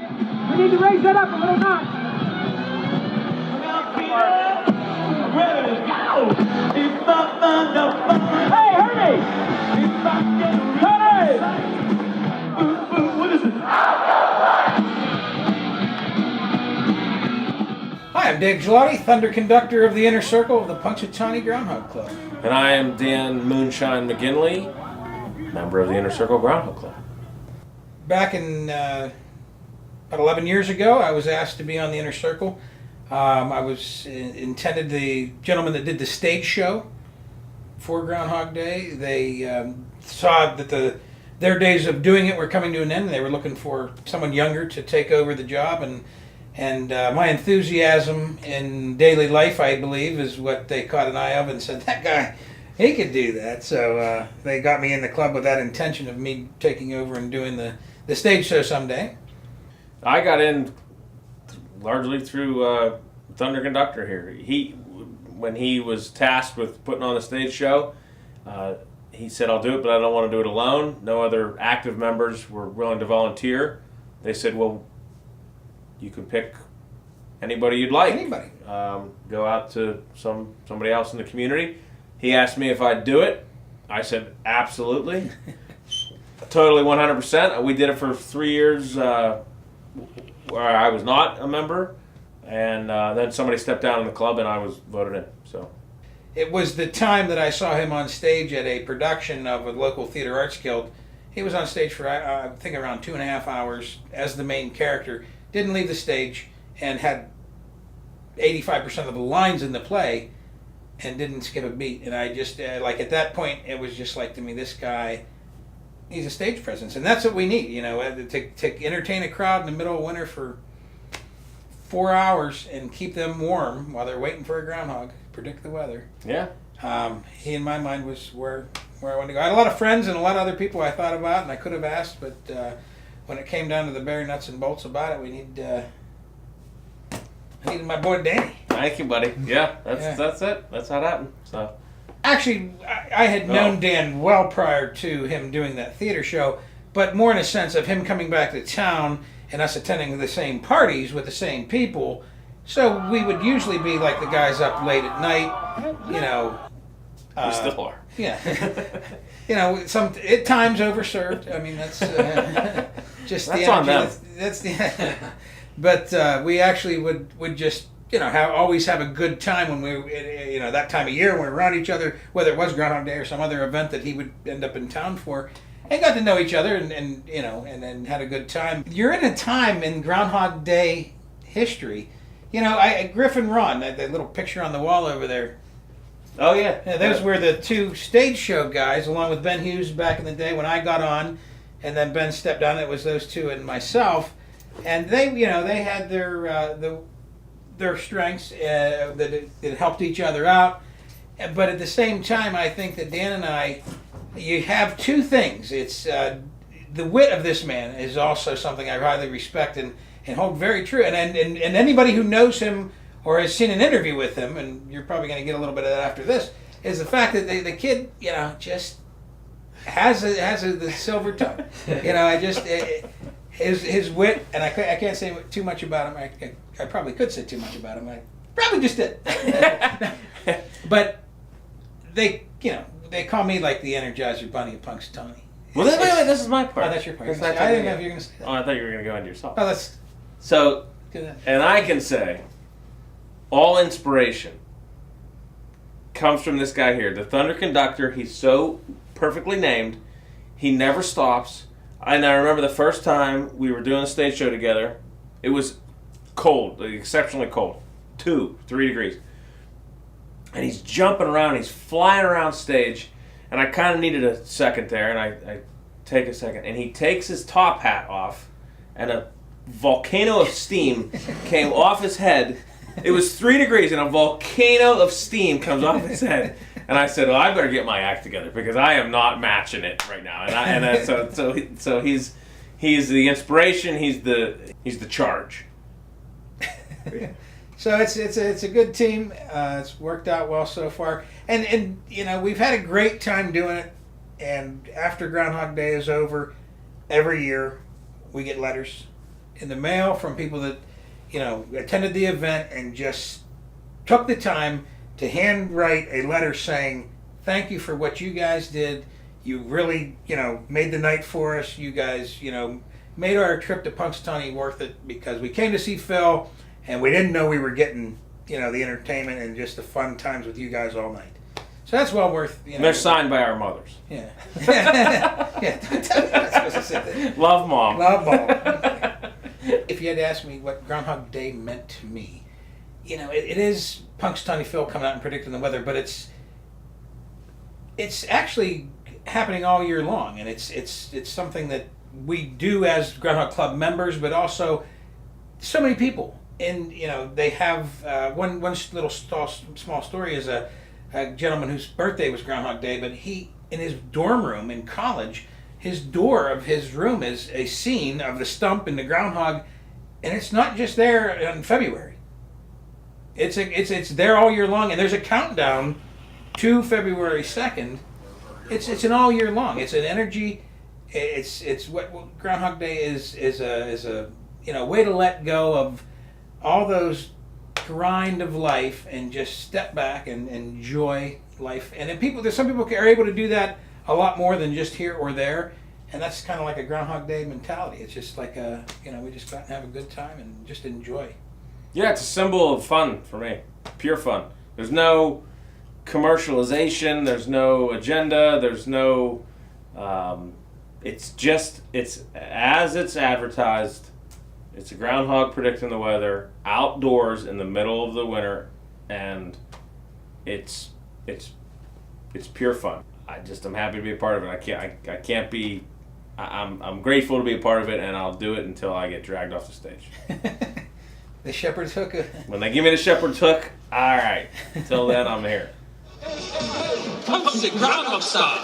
We need to raise that up a little notch. Ready to go. Hey, hurry! Hurry! What is it? Hi, I'm Dave Gigliotti, Thunder Conductor of the Inner Circle of the Punxsutawney Groundhog Club. And I am Dan Moonshine McGinley, member of the Inner Circle Groundhog Club. Back in about 11 years ago, I was asked to be on the Inner Circle. I was intended the gentleman that did the stage show for Groundhog Day. They saw that their days of doing it were coming to an end. They were looking for someone younger to take over the job, and my enthusiasm in daily life, I believe, is what they caught an eye of and said, that guy, he could do that. So they got me in the club with that intention of me taking over and doing the stage show someday. I got in largely through Thunder Conductor here. When he was tasked with putting on the stage show, he said, I'll do it, but I don't want to do it alone. No other active members were willing to volunteer. They said, well, you can pick anybody you'd like. Anybody. Go out to somebody else in the community. He asked me if I'd do it. I said, absolutely. Totally 100%. We did it for 3 years where I was not a member. And then somebody stepped down in the club and I was voted in. So It was the time that I saw him on stage at a production of a local theater arts guild. He was on stage for, I think, around 2.5 hours as the main character. Didn't leave the stage and had 85% of the lines in the play and didn't skip a beat. And I just, like at that point, it was just like to me, this guy, he's a stage presence. And that's what we need, to entertain a crowd in the middle of winter for 4 hours and keep them warm while they're waiting for a groundhog, predict the weather. yeah. He, in my mind, was where I wanted to go. I had a lot of friends and a lot of other people I thought about and I could have asked, but when it came down to the bare nuts and bolts about it, I needed my boy Danny. Thank you, buddy. Yeah, that's it. That's how it happened. So Actually, I had known Dan well prior to him doing that theater show, but more in a sense of him coming back to town and us attending the same parties with the same people. So we would usually be like the guys up late at night, we still are. Yeah. Some at times overserved. I mean, that's just That's the on energy. them. That's the. But we actually would just always have a good time when we that time of year when we were around each other, whether it was Groundhog Day or some other event that he would end up in town for, and got to know each other and had a good time. You're in a time in Groundhog Day history. Griffin Ron, that little picture on the wall over there. Oh yeah. Yeah, those were the two stage show guys, along with Ben Hughes back in the day when I got on, and then Ben stepped down. It was those two and myself, and they had their strengths that helped each other out. But at the same time, I think that Dan and I, you have two things. It's the wit of this man is also something I highly respect and hold very true. And anybody who knows him or has seen an interview with him, and you're probably going to get a little bit of that after this, is the fact that the kid, just has the silver tongue. His wit, and I can't say too much about him. I probably could say too much about him. I probably just did. But they call me like the Energizer Bunny of Punxsutawney. Well, wait, this is my part. Oh, that's your part. That's I didn't know if you were going to say that. Oh, I thought you were going to go into yourself. Oh, that's So, good. and I can say, all inspiration comes from this guy here, the Thunder Conductor. He's so perfectly named. He never stops. And I remember the first time we were doing a stage show together, it was cold, exceptionally cold, 2-3 degrees. And he's jumping around, he's flying around stage, and I kind of needed a second there, and I take a second. And he takes his top hat off, and a volcano of steam came off his head. It was 3 degrees, and a volcano of steam comes off his head. And I said, well, I better get my act together because I am not matching it right now. So he's the inspiration. He's the charge. So it's a good team. It's worked out well so far, and we've had a great time doing it. And after Groundhog Day is over, every year we get letters in the mail from people that, attended the event and just took the time to handwrite a letter saying, thank you for what you guys did. You really, made the night for us. You guys, made our trip to Punxsutawney worth it because we came to see Phil and we didn't know we were getting, the entertainment and just the fun times with you guys all night. So that's well worth, They're signed by our mothers. Yeah. Yeah. That's what I said. Love, Mom. Love, Mom. If you had asked me what Groundhog Day meant to me, it is Punxsutawney Phil coming out and predicting the weather, but it's actually happening all year long, and it's something that we do as Groundhog Club members, but also so many people. And they have one little small story is a gentleman whose birthday was Groundhog Day, but he in his dorm room in college, his door of his room is a scene of the stump and the groundhog, and it's not just there in February. It's there all year long, and there's a countdown to February 2nd. It's an all year long. It's an energy. It's what Groundhog Day is a way to let go of all those grind of life and just step back and enjoy life. And then there's some people are able to do that a lot more than just here or there, and that's kind of like a Groundhog Day mentality. It's just like we just go out and have a good time and just enjoy. Yeah, it's a symbol of fun for me. Pure fun. There's no commercialization. There's no agenda. There's no. It's as it's advertised. It's a groundhog predicting the weather outdoors in the middle of the winter, and it's pure fun. I'm happy to be a part of it. I'm grateful to be a part of it, and I'll do it until I get dragged off the stage. The shepherd's hook. When they give me the shepherd's hook, all right. Until then, I'm here. Punxsutawney Groundhog style.